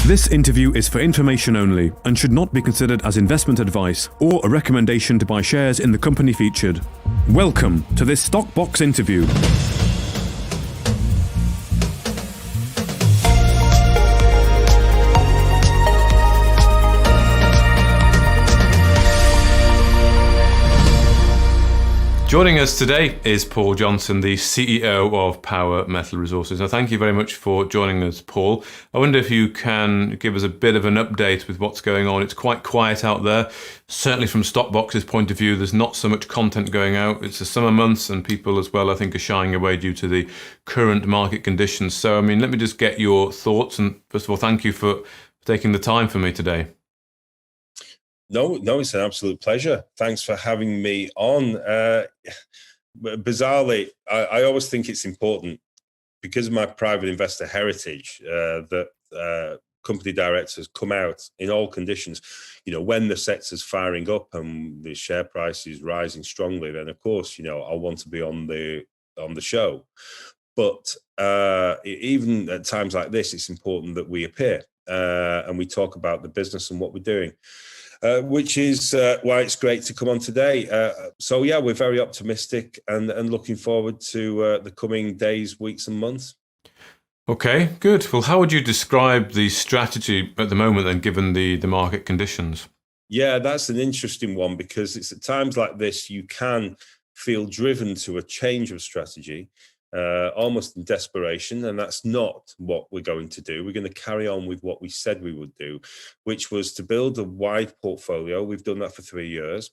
This interview is for information only and should not be considered as investment advice or a recommendation to buy shares in the company featured. Welcome to this Stock Box interview. Joining us today is Paul Johnson, the CEO of Power Metal Resources. Now, thank you very much for joining us, Paul. I wonder if you can give us a bit of an update with what's going on. It's quite quiet out there. Certainly from Stockbox's point of view, there's not so much content going out. It's the summer months and people as well, I think, are shying away due to the current market conditions. So, let me just get your thoughts. And first of all, thank you for taking the time for me today. No, it's an absolute pleasure. Thanks for having me on. Bizarrely, I always think it's important, because of my private investor heritage, that company directors come out in all conditions. When the sector's firing up and the share price is rising strongly, then of course, I want to be on the show. But even at times like this, it's important that we appear and we talk about the business and what we're doing. Which is why it's great to come on today. So yeah, we're very optimistic and looking forward to the coming days, weeks and months. Okay, good. Well, how would you describe the strategy at the moment then, given the market conditions? Yeah, that's an interesting one, because it's at times like this you can feel driven to a change of strategy, almost in desperation, and that's not what we're going to do. We're going to carry on with what we said we would do, which was to build a wide portfolio. We've done that for 3 years,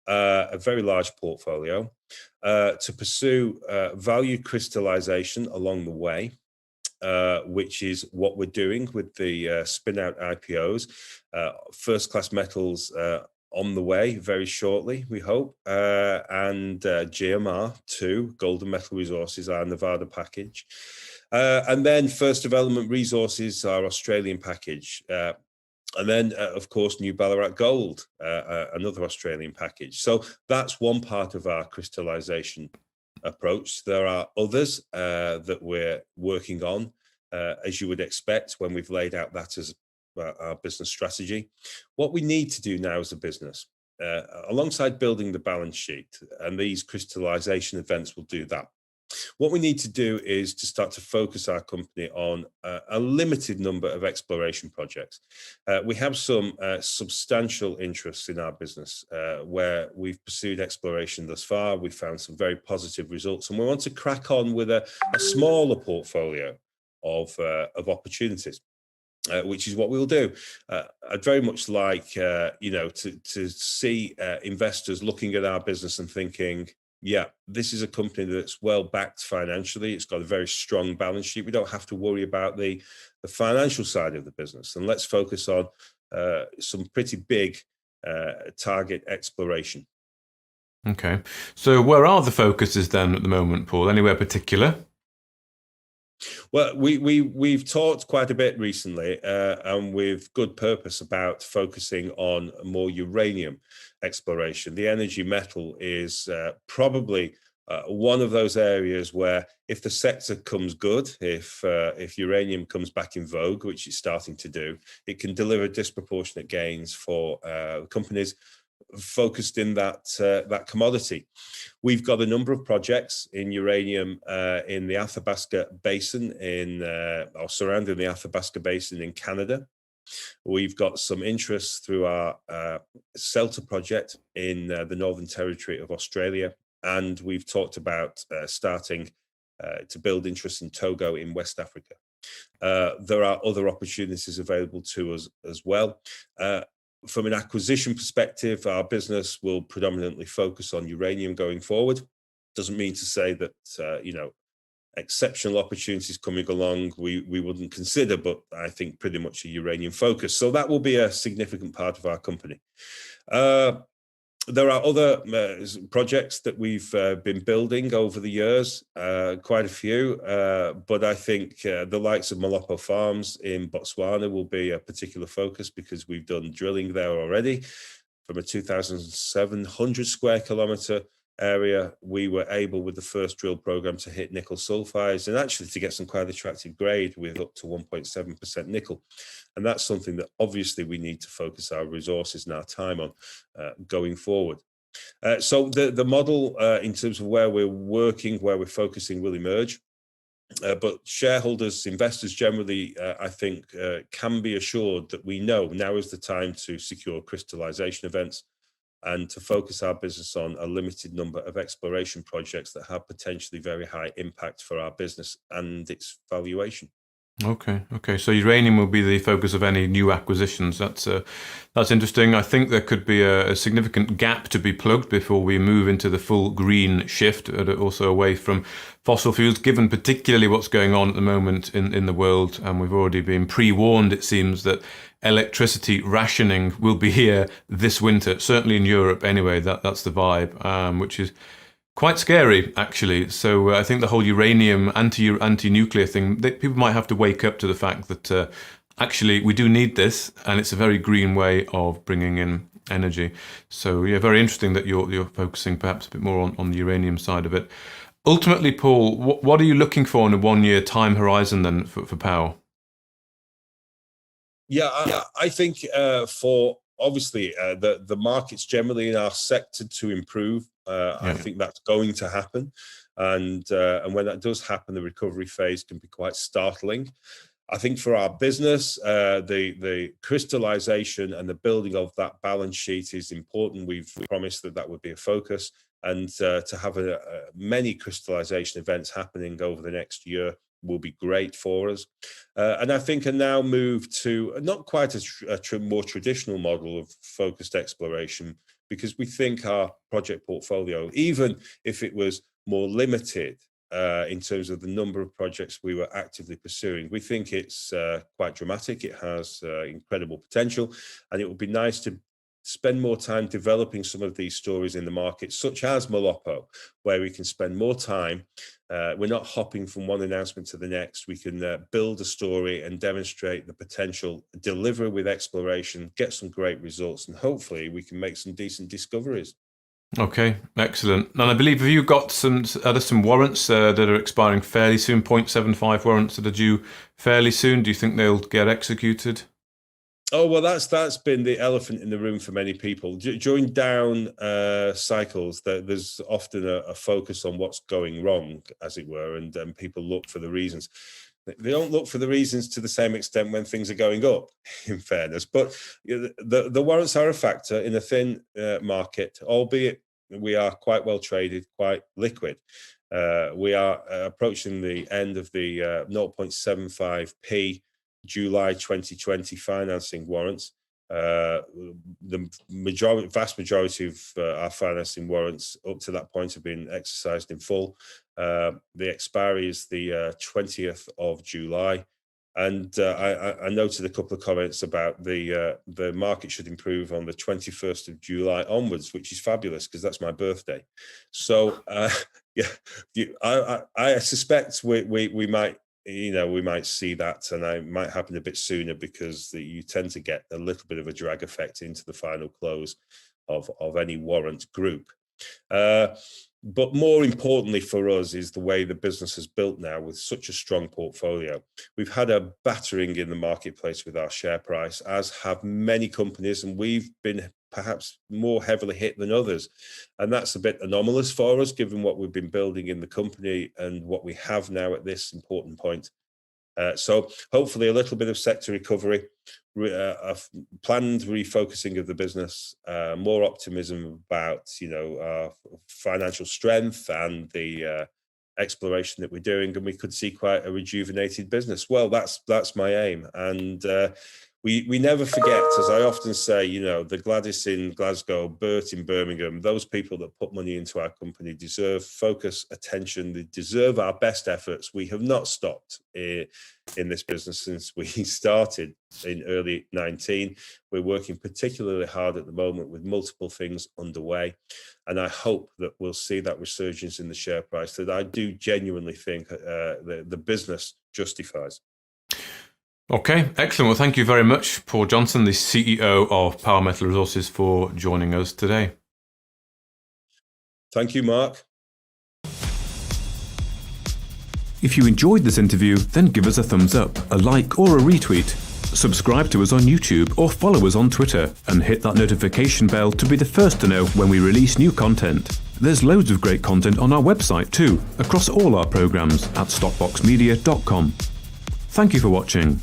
a very large portfolio, to pursue value crystallization along the way, which is what we're doing with the spin-out IPOs, first-class metals on the way very shortly, we hope, and GMR 2, Golden Metal Resources, our Nevada package, and then First Development Resources, our Australian package, and then of course New Ballarat Gold, another Australian package. So that's one part of our crystallization approach. There are others that we're working on, as you would expect when we've laid out that as our business strategy. What we need to do now as a business, alongside building the balance sheet, and these crystallization events will do that, what we need to do is to start to focus our company on a limited number of exploration projects. We have some substantial interests in our business where we've pursued exploration thus far. We've found some very positive results, and we want to crack on with a smaller portfolio of opportunities. Which is what we'll do. I'd very much like, to see investors looking at our business and thinking, yeah, this is a company that's well backed financially. It's got a very strong balance sheet. We don't have to worry about the financial side of the business. And let's focus on some pretty big target exploration. Okay. So where are the focuses then at the moment, Paul? Anywhere particular? Well, we've talked quite a bit recently, and with good purpose, about focusing on more uranium exploration. The energy metal is probably one of those areas where, if the sector comes good, if uranium comes back in vogue, which it's starting to do, it can deliver disproportionate gains for companies focused in that commodity. We've got a number of projects in uranium in the Athabasca Basin, or surrounding the Athabasca Basin in Canada. We've got some interest through our CELTA project in the Northern Territory of Australia, and we've talked about starting to build interest in Togo in West Africa. There are other opportunities available to us as well. From an acquisition perspective, our business will predominantly focus on uranium going forward. Doesn't mean to say that, exceptional opportunities coming along we wouldn't consider, but I think pretty much a uranium focus. So that will be a significant part of our company. There are other projects that we've been building over the years, quite a few, but I think the likes of Malopo Farms in Botswana will be a particular focus, because we've done drilling there already from a 2,700 square kilometre area, we were able with the first drill program to hit nickel sulfides and actually to get some quite attractive grade with up to 1.7% nickel. And that's something that obviously we need to focus our resources and our time on going forward. So the model in terms of where we're working, where we're focusing will emerge. But shareholders, investors generally, I think, can be assured that we know now is the time to secure crystallization events and to focus our business on a limited number of exploration projects that have potentially very high impact for our business and its valuation. Okay. So uranium will be the focus of any new acquisitions. That's interesting. I think there could be a significant gap to be plugged before we move into the full green shift, also away from fossil fuels, given particularly what's going on at the moment in the world. And we've already been pre-warned, it seems, that electricity rationing will be here this winter, certainly in Europe anyway. That's the vibe, which is quite scary, actually. So I think the whole uranium anti-nuclear thing, people might have to wake up to the fact that actually we do need this, and it's a very green way of bringing in energy. So yeah, very interesting that you're focusing perhaps a bit more on the uranium side of it. Ultimately, Paul, what are you looking for in a 1-year time horizon then for power? Yeah, I think for obviously the markets generally in our sector to improve. I think that's going to happen, and when that does happen, the recovery phase can be quite startling. I think for our business, the crystallization and the building of that balance sheet is important. We've promised that would be a focus, and to have many crystallization events happening over the next year will be great for us. And I think a now move to not quite a more traditional model of focused exploration, because we think our project portfolio, even if it was more limited in terms of the number of projects we were actively pursuing, we think it's quite dramatic. It has incredible potential, and it would be nice to spend more time developing some of these stories in the market, such as Malopo, where we can spend more time. We're not hopping from one announcement to the next. We can build a story and demonstrate the potential, deliver with exploration, get some great results, and hopefully we can make some decent discoveries. Okay, excellent. And I believe have you got some warrants that are expiring fairly soon, 0.75 warrants that are due fairly soon? Do you think they'll get executed? Oh, well, that's been the elephant in the room for many people. During down cycles, there's often a focus on what's going wrong, as it were, and people look for the reasons. They don't look for the reasons to the same extent when things are going up, in fairness. But the warrants are a factor in a thin market, albeit we are quite well traded, quite liquid. We are approaching the end of the 0.75p July 2020 financing warrants. The vast majority of our financing warrants up to that point have been exercised in full. The expiry is the 20th of July. And I noted a couple of comments about the market should improve on the 21st of July onwards, which is fabulous because that's my birthday. So I suspect we might we might see that, and it might happen a bit sooner because you tend to get a little bit of a drag effect into the final close of any warrant group. But more importantly for us is the way the business has built now with such a strong portfolio. We've had a battering in the marketplace with our share price, as have many companies, and we've been perhaps more heavily hit than others. And that's a bit anomalous for us, given what we've been building in the company and what we have now at this important point. So hopefully a little bit of sector recovery, a planned refocusing of the business, more optimism about our financial strength and the exploration that we're doing, and we could see quite a rejuvenated business. Well, that's my aim, and we never forget, as I often say, the Gladys in Glasgow, Bert in Birmingham, those people that put money into our company deserve focus, attention. They deserve our best efforts. We have not stopped in this business since we started in early 19. We're working particularly hard at the moment with multiple things underway. And I hope that we'll see that resurgence in the share price that I do genuinely think the business justifies. Okay, excellent. Well, thank you very much, Paul Johnson, the CEO of Power Metal Resources, for joining us today. Thank you, Mark. If you enjoyed this interview, then give us a thumbs up, a like or a retweet. Subscribe to us on YouTube or follow us on Twitter and hit that notification bell to be the first to know when we release new content. There's loads of great content on our website too, across all our programmes at stopboxmedia.com. Thank you for watching.